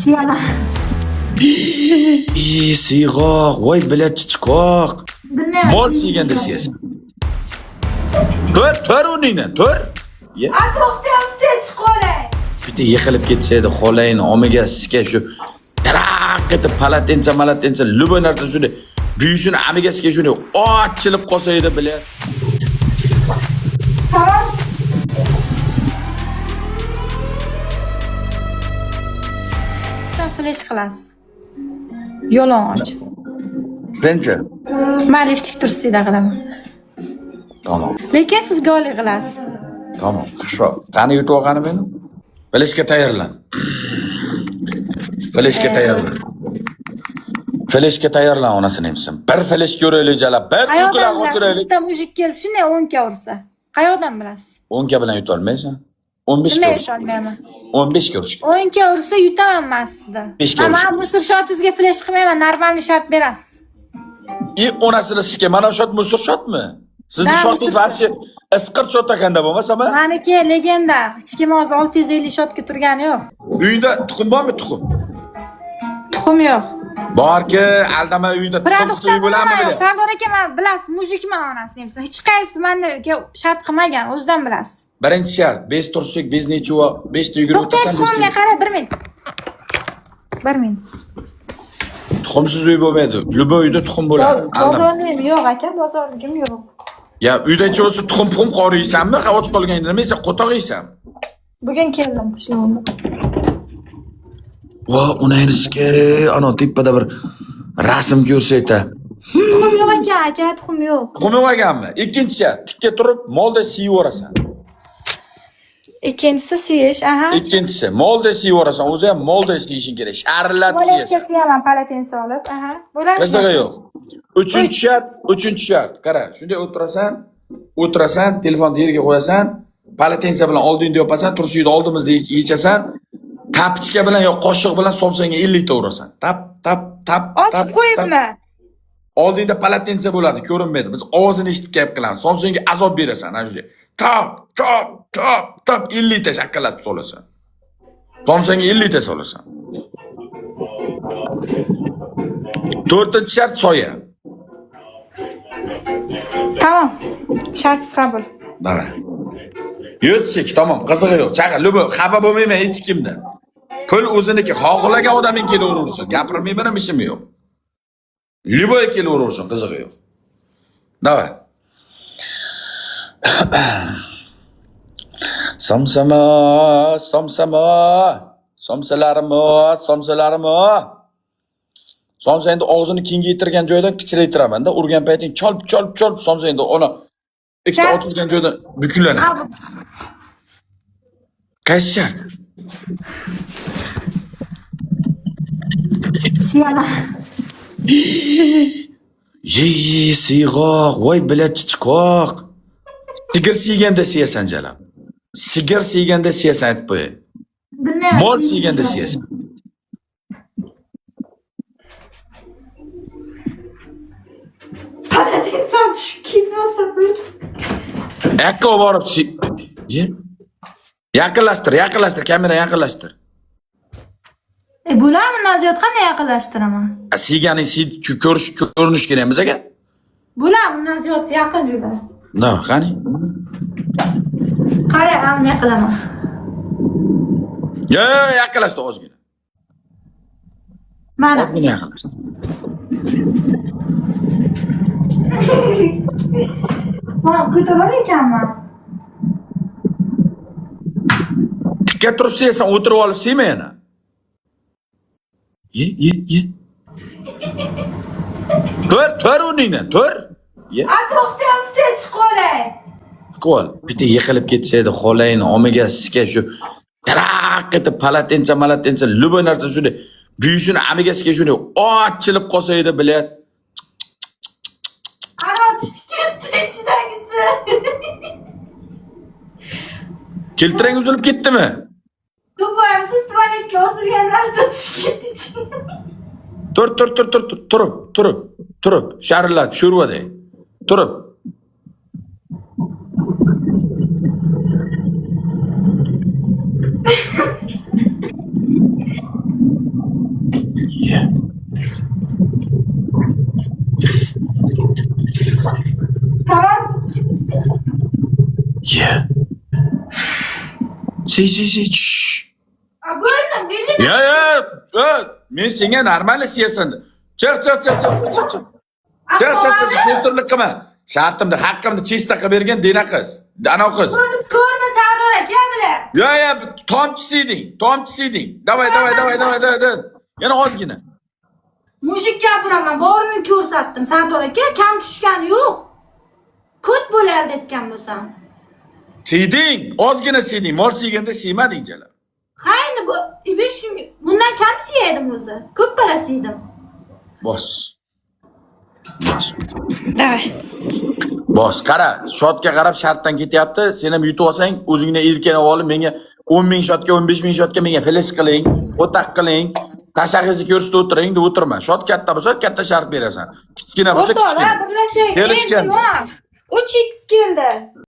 Siyama. Siyg'oq, voy bilat chichqoq. Bilmayman. Mol siyganda siyasan. Tur o'rningdan, tur. Ye. To'xtayapsiz, chiqolay. Bitta yiqilib ketsa edi, xolayni omiga sizga shu taraq etib palatensa, luboy narsa shunday buyishini amiga sizga shunday ochilib qolsa edi, bilat. Tamam. Sen flash qilasiz. Yolg'onchi. Qancha? Mayli tik tursida qilaman. Tamam. Lekin siz goli qilasiz. Tamam. Xushroq. Qani yutib olganim meni? Flashga tayyorlan. Flashga tayyorlan onasini emsin. Bir flash ko'raylik jalab, bir ko'klar o'chiraylik. Bitta mujik kelib shunday 10 ga ursa. Qayoqdan bilasiz? 10 ga bilan yuta olmaysan. 15 Nima ga yeta olmayman? 15 ga urish. 10 ga ursa yutaman men sizda. 5 ga urish. Men musur shotingizga flash qilmayman, normalniy shart berasiz. Onasini sizga mana shot musur shotmi? Sizni shotingiz вообще isqir shot ekanda bo'lmasami? Meniki legenda. Hech kim hozir 650 shotga turgani yo'q. Uyingda tuxum bormi, tuxum? Tuxum yo'q. Borki, aldama uyda tuxum uy bo'ladimi? Sardor aka, men bilasiz, mujikman onasini emsa. Hech qaysi menga shart qilmagan, o'zidan bilasiz. Birinchi shart, bez tursak, bez nechuva, 5 ta yugurib o'tirsan, tuxumga qara, 1 minut. 1 minut. Tuxumsiz uy bo'lmaydi. Luboy uyda tuxum bo'ladi. Bozorligim yo'q aka, bozorligim yo'q. Ya uydachi bo'lsa tuxum qoriysanmi? Och qolganda nima yeysan? Qo'toq yeysan. Bugun keldim qishloqqa. Va unaynisiga ana tepada bir rasm ko'rsaydi. Tuxum yo'q aka, tuxum yo'q. Tuxum yo'q ekanmi? Ikkinchi shart, tikka turib molda siyvorasan. Ikkinchisi siyish, aha. Ikkinchisi, molda siyvorasan. O'zi ham molda siyishing kerak. Sharlatib siyasan. Siyaman palatensa olib, aha. Bo'ladi. Qizig'i yo'q. Uchinchi shart. Qara, shunday o'tirasan, telefonni yerga qo'yasan, palatensa bilan oldingda yopasan, tursuyni oldimizda yechasan, tapchka bilan yo qoshiq bilan somsanga 50 ta urasan. Tap. Ochib qo'yibmi? Oldingda palatensa bo'ladi, ko'rinmaydi. Biz ovozini eshitib kelib qilamiz. Somsanga azob berasan, ana shunday. Tap 50 ta shaqqalatib solasan. Somsanga 50 ta solasan. 4-chi shart soya. Tamam. Shartsiz qabul. Davay. Yutsak, tamam, qizig'i yo'q. Chaqir, lubo, xafa bo'lmayman hech kimdan. Pul o'ziniki, xohlagan odaming kelaversin. Gapirmayman, ishim yo'q. Luboy kelaversin, qizig'i yo'q. Davay. Somsalarimi. Somsa endi og'zini kengaytirgan joydan kichraytiraman-da, urgan payting cholp somsa endi ona ikkita otilgan joydan bukillanadi. Qaysi shart? Siyama. Siyg'oq, voy bilat chichqoq. Sigir siyganda siyasan jalab. Sigir siyganda siyasan aytib qo'yay. Bilmayman. Mol siyganda siyasan. Palatensa tushib ketmasa bir. Yakka borib yaqinlashtir, kamera yaqinlashtir. Bularni naziyat qanday yaqinlashtiraman? Siyganing ko'rinish kerak bizga. Bularni naziyat yaqin juda. No, qani? Qara, men qilaman. Yo, yaqinlashtir ozgina. Mana. Ozgina yaqinlashtir. Men ko'tarar ekanman. Tikka turib siyasan, o'tirib olib siyma yana. Ye. Tur o'rningdan, tur. Ye. To'xtayapsiz, chiqolay. Qo'l, bitta yiqilib ketsa edi, xolayni omiga sizga shu taraq etib palatensa, luboy narsa shunday buyishini amiga sizga shunday ochilib qolsa edi, bilat. Ana tushib ketdi ichidagisi. Keltirang uzilib ketdimi? Siz tualetga osilgan narsa tushib ketdi ichiga. Turib. Sharillat, sho'rvaday. Turib. Ye. Tamam. Ye. Si. Bo'ldim, belli. Ya. Men senga normal siyasan. Chiq. Chiq. Sho'stirlik qilma. Shartimda, haqqimda chesta qilib bergan dena qiz. Ana qiz. Ko'rma Sardor aka bilan. Ya, tomchisi eding. Davay. Yana ozgina. Mujik gapiraman, borini ko'rsatdim Sardor aka, kam tushgani yo'q. Ko't bo'lardi aytgan bo'lsam. Siyding, ozgina siyding. Mol siyganda siymading jala. Qayni bu? Bundan kam siyaydim o'zi. Ko'p pala siydim. Bos. Davay. Bos, qara, shotga qarab shartdan ketyapti. Sen ham yutib olsang, o'zingni erkanib olib, menga 10 ming shotga, 15 ming shotga menga flash qiling, o'taq qiling. Tashaqqizni ko'rsatib o'tiring deb o'tirma. Shot katta bo'lsa, katta shart berasan. Kichkina bo'lsa, kichkina. O'rtoqlar, birlashaylik. Kelishgan. 3x keldi.